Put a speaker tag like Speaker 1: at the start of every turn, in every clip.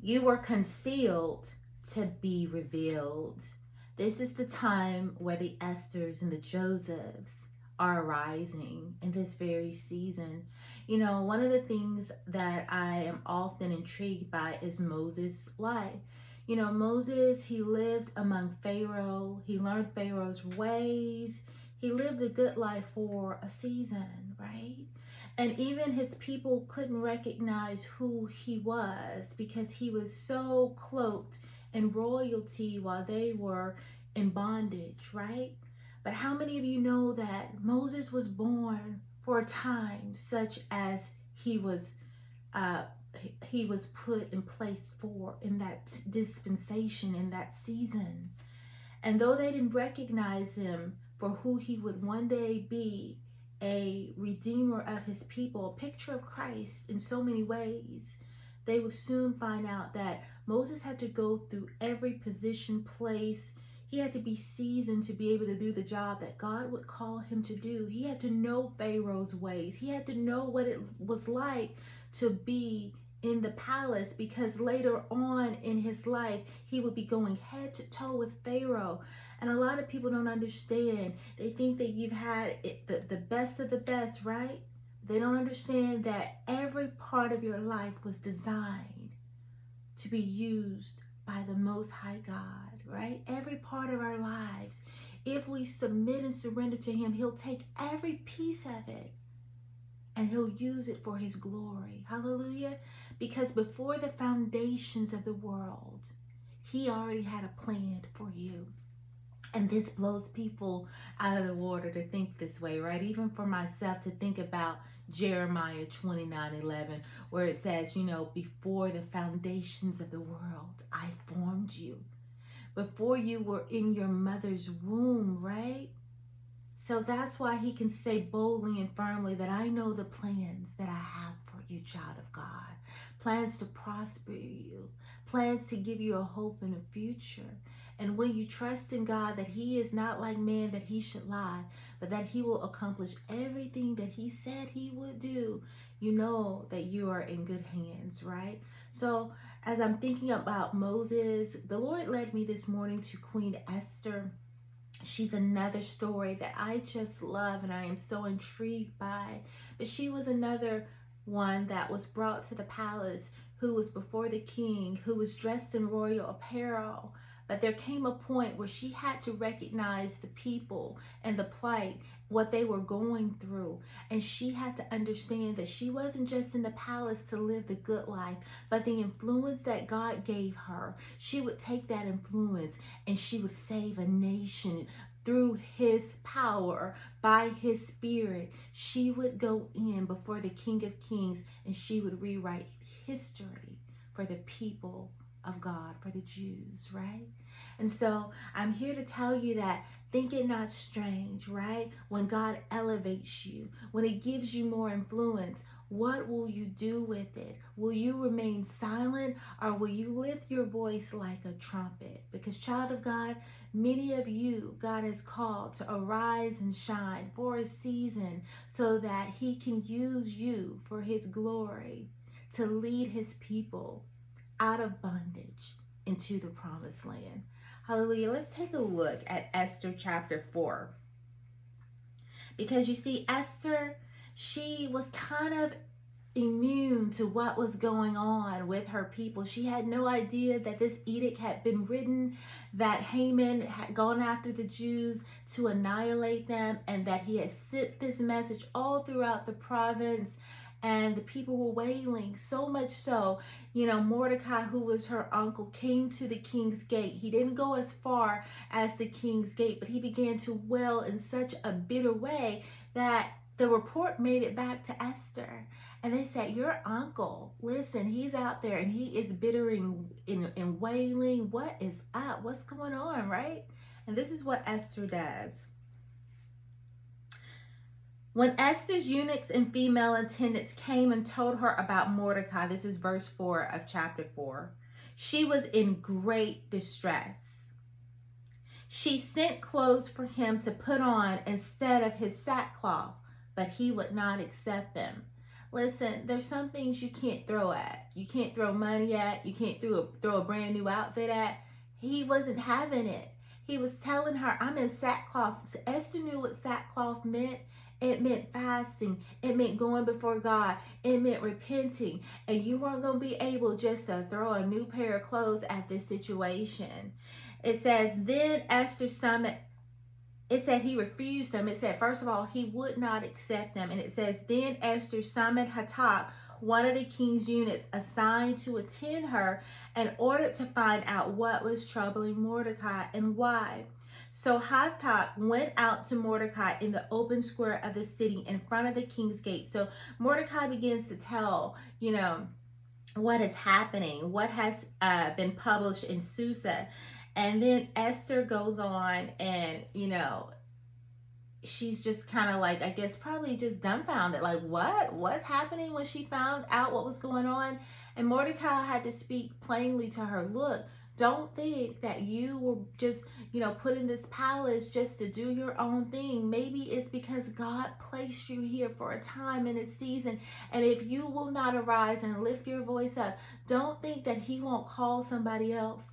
Speaker 1: You were concealed to be revealed. This is the time where the Esthers and the Josephs are arising in this very season. You know, one of the things that I am often intrigued by is Moses' life. You know, Moses, he lived among Pharaoh, he learned Pharaoh's ways, he lived a good life for a season, right? And even his people couldn't recognize who he was because he was so cloaked in royalty while they were in bondage, right? But how many of you know that Moses was born for a time such as he was uh, he was put in place for in that dispensation, in that season? And though they didn't recognize him for who he would one day be, a redeemer of his people, a picture of Christ in so many ways, they would soon find out that Moses had to go through every position, place. He had to be seasoned to be able to do the job that God would call him to do. He had to know Pharaoh's ways. He had to know what it was like to be in the palace, because later on in his life he would be going head to toe with Pharaoh. And a lot of people don't understand. They think that you've had the best of the best, right? They don't understand that every part of your life was designed to be used by the Most High God, right? Every part of our lives, if we submit and surrender to him, he'll take every piece of it and he'll use it for his glory. Hallelujah. Because before the foundations of the world, he already had a plan for you. And this blows people out of the water to think this way, right? Even for myself to think about Jeremiah 29:11, where it says, you know, before the foundations of the world, I formed you. Before you were in your mother's womb, right? So that's why he can say boldly and firmly that I know the plans that I have for you, child of God. Plans to prosper you, plans to give you a hope and a future. And when you trust in God that he is not like man that he should lie, but that he will accomplish everything that he said he would do, you know that you are in good hands, right? So as I'm thinking about Moses, the Lord led me this morning to Queen Esther. She's another story that I just love and I am so intrigued by. But she was another one that was brought to the palace, who was before the king, who was dressed in royal apparel. But there came a point where she had to recognize the people and the plight, what they were going through. And she had to understand that she wasn't just in the palace to live the good life, but the influence that God gave her, she would take that influence and she would save a nation through his power, by his spirit. She would go in before the King of Kings and she would rewrite history for the people of God, for the Jews, right? And so I'm here to tell you that think it not strange, right? When God elevates you, when he gives you more influence, what will you do with it? Will you remain silent, or will you lift your voice like a trumpet? Because, child of God, many of you, God has called to arise and shine for a season so that he can use you for his glory, to lead his people out of bondage into the promised land. Hallelujah. Let's take a look at Esther chapter 4. Because you see, Esther, she was kind of immune to what was going on with her people. She had no idea that this edict had been written, that Haman had gone after the Jews to annihilate them, and that he had sent this message all throughout the province. And the people were wailing, so much so, you know, Mordecai, who was her uncle, came to the king's gate. He didn't go as far as the king's gate, but he began to wail in such a bitter way that the report made it back to Esther. And they said, your uncle, listen, he's out there and he is bittering and wailing. What is up? What's going on, right? And this is what Esther does. When Esther's eunuchs and female attendants came and told her about Mordecai, this is verse 4 of chapter 4, she was in great distress. She sent clothes for him to put on instead of his sackcloth, but he would not accept them. Listen, there's some things you can't throw at. You can't throw money at. You can't throw a brand new outfit at. He wasn't having it. He was telling her, I'm in sackcloth. Esther knew what sackcloth meant. It meant fasting. It meant going before God. It meant repenting. And you weren't going to be able just to throw a new pair of clothes at this situation. It says, then Esther summoned, it said he refused them. It said, first of all, he would not accept them. And it says, then Esther summoned Hatak, one of the king's eunuchs assigned to attend her, and ordered to find out what was troubling Mordecai and why. So Hatak went out to Mordecai in the open square of the city in front of the king's gate. So Mordecai begins to tell, what is happening, what has been published in Susa. And then Esther goes on and, she's just kind of like, I guess, probably just dumbfounded. Like, what's happening when she found out what was going on? And Mordecai had to speak plainly to her. Look, don't think that you were just, put in this palace just to do your own thing. Maybe it's because God placed you here for a time in a season. And if you will not arise and lift your voice up, don't think that he won't call somebody else.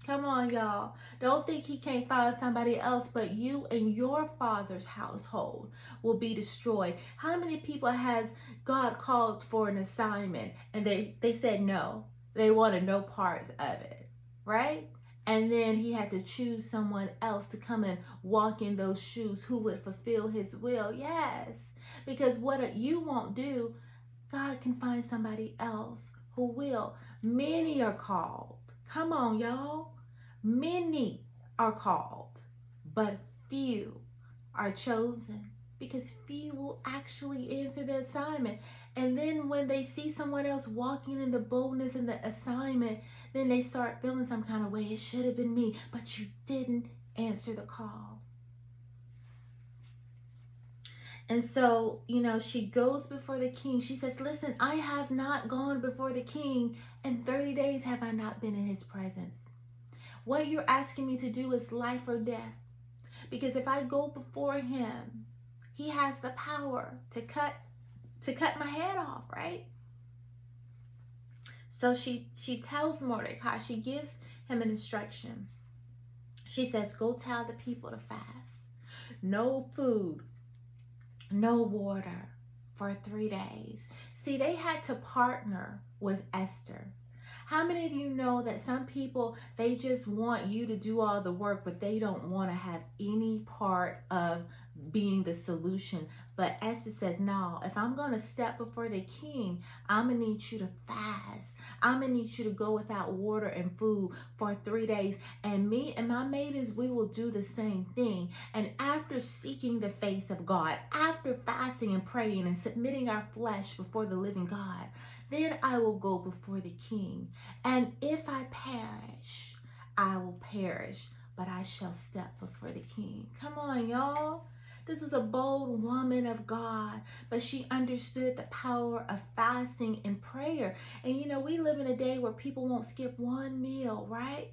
Speaker 1: Come on, y'all. Don't think he can't find somebody else, but you and your father's household will be destroyed. How many people has God called for an assignment and they said no? They wanted no parts of it, right? And then he had to choose someone else to come and walk in those shoes who would fulfill his will. Yes, because what you won't do, God can find somebody else who will. Many are called. Come on, y'all. Many are called, but few are chosen, because few will actually answer the assignment. And then when they see someone else walking in the boldness and the assignment, then they start feeling some kind of way. It should have been me, but you didn't answer the call. And so, she goes before the king. She says, listen, I have not gone before the king, and 30 days have I not been in his presence. What you're asking me to do is life or death. Because if I go before him, he has the power to cut my head off, right? So she tells Mordecai, she gives him an instruction. She says, go tell the people to fast. No food, no water for 3 days. See, they had to partner with Esther. How many of you know that some people, they just want you to do all the work, but they don't want to have any part of being the solution? But Esther says, no, if I'm going to step before the king, I'm going to need you to fast. I'm going to need you to go without water and food for 3 days. And me and my maidens, we will do the same thing. And after seeking the face of God, after fasting and praying and submitting our flesh before the living God, then I will go before the king. And if I perish, I will perish, but I shall step before the king. Come on, y'all. This was a bold woman of God, but she understood the power of fasting and prayer. And we live in a day where people won't skip one meal, right?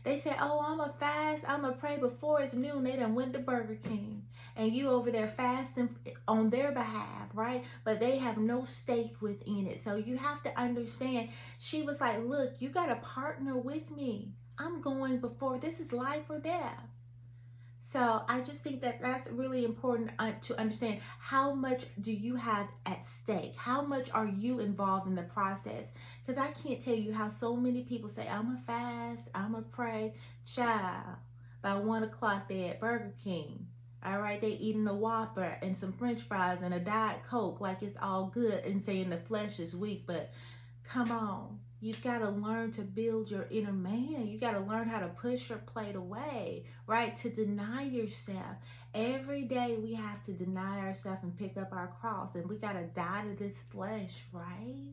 Speaker 1: They say, oh, I'm a fast, I'm a pray before it's noon. They done went to Burger King. And you over there fasting on their behalf, right? But they have no stake within it. So you have to understand, she was like, look, you got to partner with me. I'm going before. This is life or death. So I just think that that's really important to understand. How much do you have at stake? How much are you involved in the process? Because I can't tell you how so many people say, I'm a fast, I'm a pray. Child, by 1 o'clock they at Burger King. All right, they eating a Whopper and some French fries and a Diet Coke like it's all good, and saying the flesh is weak. But come on. You've got to learn to build your inner man. You got to learn how to push your plate away, right? To deny yourself. Every day we have to deny ourselves and pick up our cross. And we got to die to this flesh, right?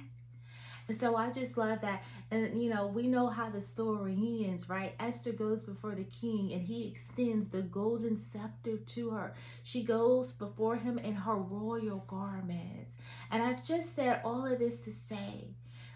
Speaker 1: And so I just love that. And, we know how the story ends, right? Esther goes before the king and he extends the golden scepter to her. She goes before him in her royal garments. And I've just said all of this to say,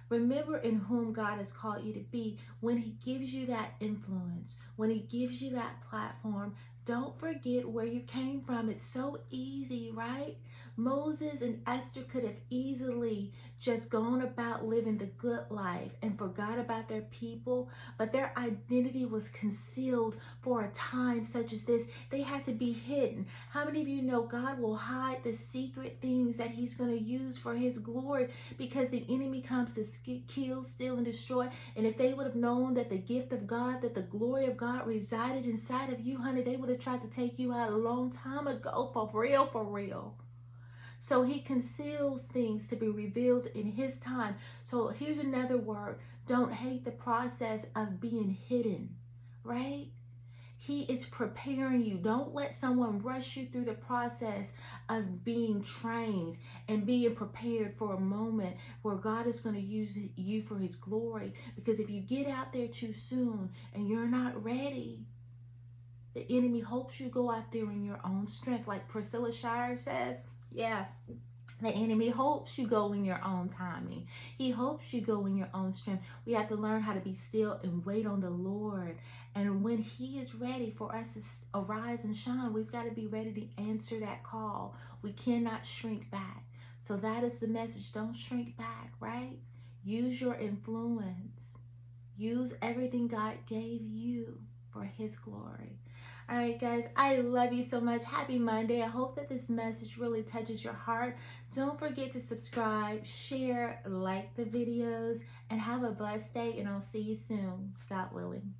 Speaker 1: remember in whom God has called you to be. When he gives you that influence, when he gives you that platform, Don't forget where you came from. It's so easy, right? Moses and Esther could have easily just gone about living the good life and forgot about their people, but their identity was concealed for a time such as this. They had to be hidden. How many of you know God will hide the secret things that He's going to use for His glory, because the enemy comes to kill, steal, and destroy? And if they would have known that the gift of God, that the glory of God resided inside of you, honey, they would have tried to take you out a long time ago, for real, for real. So He conceals things to be revealed in His time. So here's another word. Don't hate the process of being hidden, right? He is preparing you. Don't let someone rush you through the process of being trained and being prepared for a moment where God is going to use you for His glory. Because if you get out there too soon and you're not ready, the enemy hopes you go out there in your own strength. Like Priscilla Shire says, yeah, the enemy hopes you go in your own timing. He hopes you go in your own strength. We have to learn how to be still and wait on the Lord. And when He is ready for us to arise and shine, we've got to be ready to answer that call. We cannot shrink back. So that is the message. Don't shrink back, right? Use your influence. Use everything God gave you for His glory. All right, guys, I love you so much. Happy Monday. I hope that this message really touches your heart. Don't forget to subscribe, share, like the videos, and have a blessed day. And I'll see you soon, God willing.